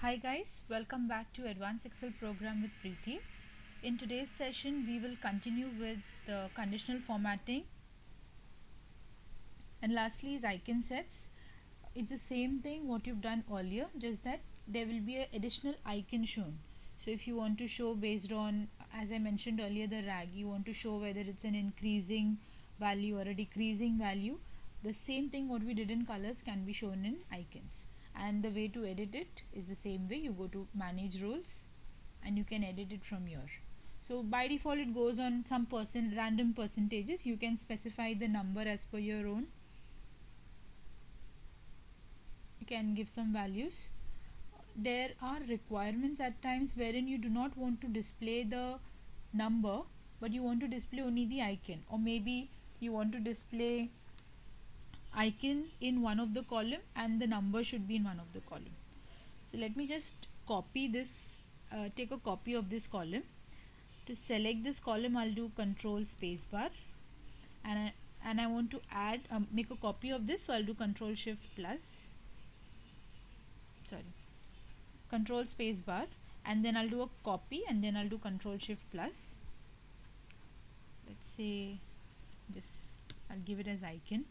Hi guys, welcome back to Advanced Excel program with Preeti. In today's session, we will continue with the conditional formatting and lastly is icon sets. It's the same thing what you've done earlier, just that there will be an additional icon shown. So if you want to show based on, as I mentioned earlier, the rag, you want to show whether it's an increasing value or a decreasing value, the same thing what we did in colors can be shown in icons. And the way to edit it is the same way. You go to manage rules and you can edit it from here. So by default it goes on some random percentages. You can specify the number as per your own. You can give some values. There are requirements at times wherein you do not want to display the number, but you want to display only the icon, or maybe you want to display icon in one of the column and the number should be in one of the column. So let me just copy this, take a copy of this column. To select this column, I'll do control space bar, and I want to add make a copy of this, so I'll do control shift plus, control space bar, and then I'll do a copy and then I'll do control shift plus. Let's say this, I'll give it as icon,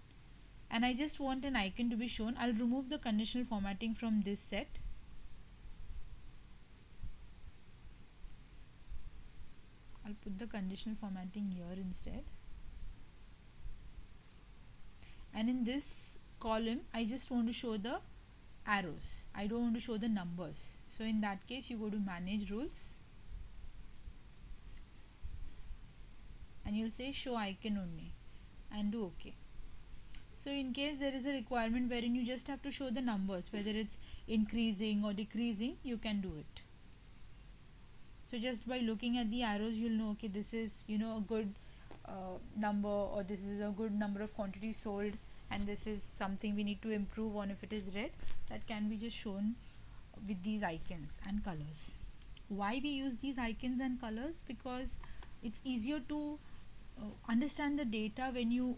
and I just want an icon to be shown. I'll remove the conditional formatting from this set. I'll put the conditional formatting here instead, and in this column I just want to show the arrows. I don't want to show the numbers. So in that case you go to manage rules and you'll say show icon only and do OK. So in case there is a requirement wherein you just have to show the numbers, whether it's increasing or decreasing, you can do it. So just by looking at the arrows you'll know, okay, this is a good number, or this is a good number of quantities sold, and this is something we need to improve on. If it is red, that can be just shown with these icons and colors. Why we use these icons and colors? Because it's easier to understand the data when you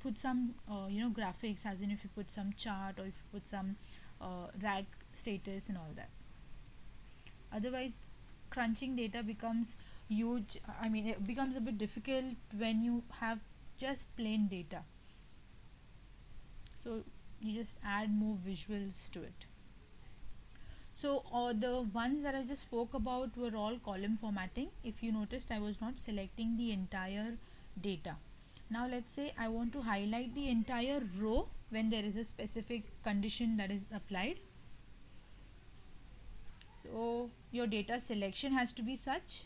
put some graphics, as in if you put some chart or if you put some rag status and all that. Otherwise crunching data becomes huge. It becomes a bit difficult when you have just plain data. So you just add more visuals to it. So the ones that I just spoke about were all column formatting. If you noticed, I was not selecting the entire data. Now let's say I want to highlight the entire row when there is a specific condition that is applied. So your data selection has to be such.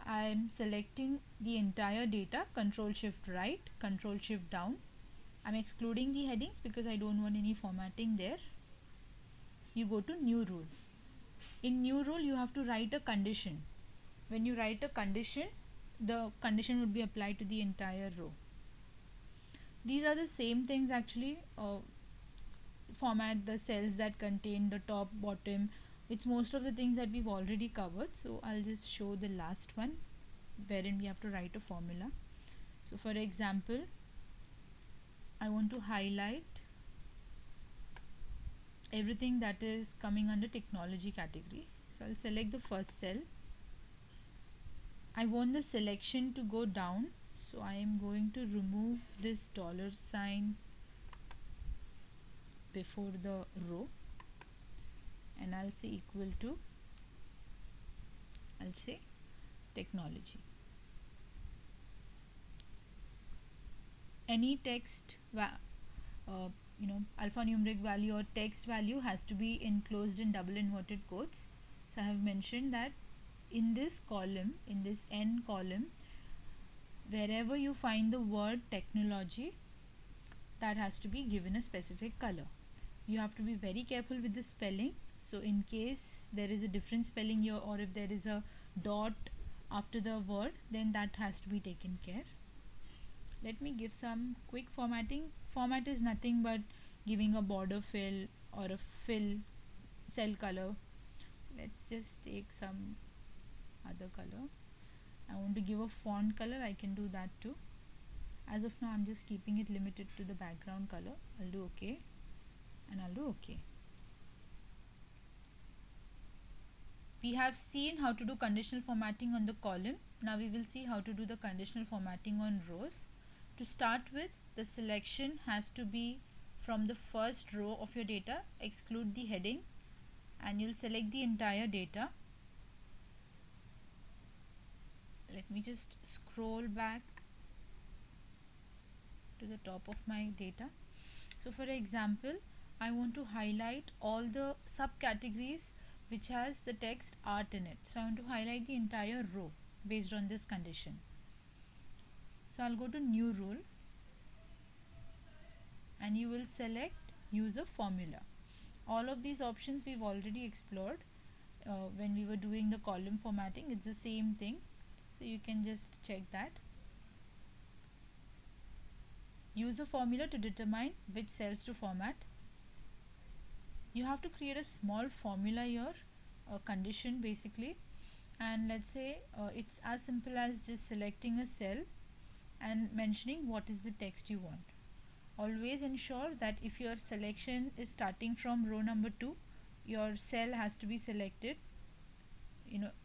I am selecting the entire data, control shift right, control shift down. I'm excluding the headings because I don't want any formatting there. You go to new rule. In new rule you have to write a condition. When you write a condition, the condition would be applied to the entire row. These are the same things actually. Format the cells that contain the top, bottom. It's most of the things that we've already covered, so I'll just show the last one wherein we have to write a formula. So for example, I want to highlight everything that is coming under technology category. So I'll select the first cell. I want the selection to go down, so I am going to remove this dollar sign before the row, and I'll say equal to, I'll say technology. Any text alphanumeric value or text value has to be enclosed in double inverted quotes. So I have mentioned that in this column, in this N column, wherever you find the word technology, that has to be given a specific color. You have to be very careful with the spelling. So in case there is a different spelling here, or if there is a dot after the word, then that has to be taken care. Let me give some quick formatting. Format is nothing but giving a border fill or a fill cell color. Let's just take some other color. I want to give a font color, I can do that too. As of now I'm just keeping it limited to the background color. I'll do OK and I'll do OK. we have seen how to do conditional formatting on the column. Now we will see how to do the conditional formatting on rows. To start with, the selection has to be from the first row of your data, exclude the heading, and you'll select the entire data. Let me just scroll back to the top of my data. So for example, I want to highlight all the subcategories which has the text art in it. So I want to highlight the entire row based on this condition. So I'll go to new rule and you will select use a formula. All of these options we've already explored when we were doing the column formatting. It's the same thing, so you can just check that. Use a formula to determine which cells to format. You have to create a small formula here, a condition basically, and let's say it's as simple as just selecting a cell and mentioning what is the text you want. Always ensure that if your selection is starting from row number 2, your cell has to be selected,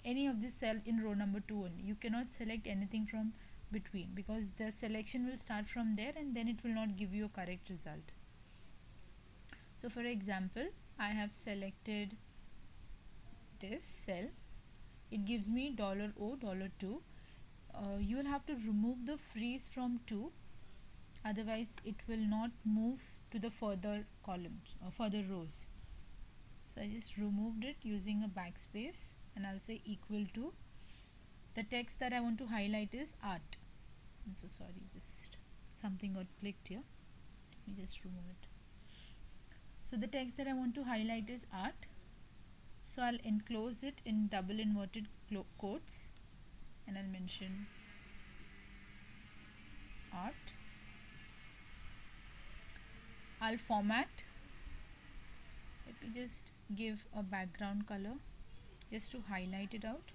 any of this cell in row number 2 only. You cannot select anything from between, because the selection will start from there and then it will not give you a correct result. So for example, I have selected this cell. It gives me $O, $2. You will have to remove the freeze from 2, otherwise it will not move to the further columns or further rows. So I just removed it using a backspace, and I'll say equal to. The text that I want to highlight is art. I'm so sorry, just something got clicked here. Let me just remove it. So the text that I want to highlight is art. So I'll enclose it in double inverted quotes and I'll mention art. I'll format. Let me just give a background color just to highlight it out,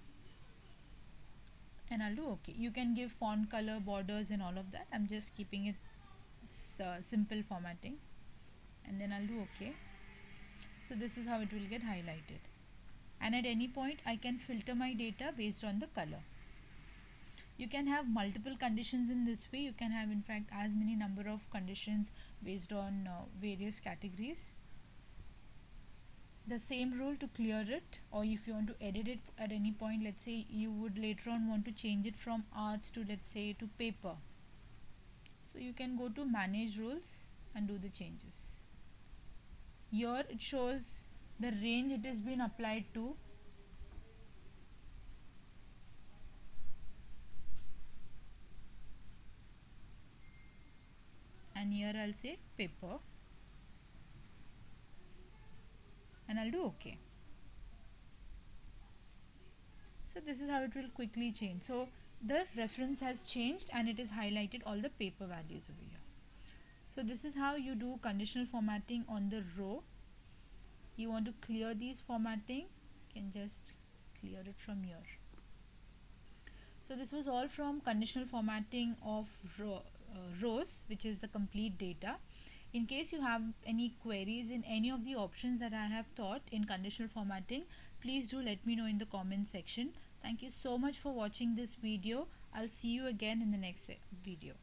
and I'll do OK. You can give font color, borders and all of that. I'm just keeping it simple formatting, and then I'll do OK. So this is how it will get highlighted, and at any point I can filter my data based on the color. You can have multiple conditions in this way. You can have in fact as many number of conditions based on various categories. The same rule to clear it, or if you want to edit it at any point, let's say you would later on want to change it from arts to, let's say, to paper. So you can go to manage rules and do the changes. Here it shows the range it has been applied to. And here I'll say paper and I'll do OK. So this is how it will quickly change. So the reference has changed and it is highlighted all the paper values over here. So this is how you do conditional formatting on the row. You want to clear these formatting, you can just clear it from here. So this was all from conditional formatting of rows, which is the complete data. In case you have any queries in any of the options that I have taught in conditional formatting, please do let me know in the comment section. Thank you so much for watching this video. I'll see you again in the next video.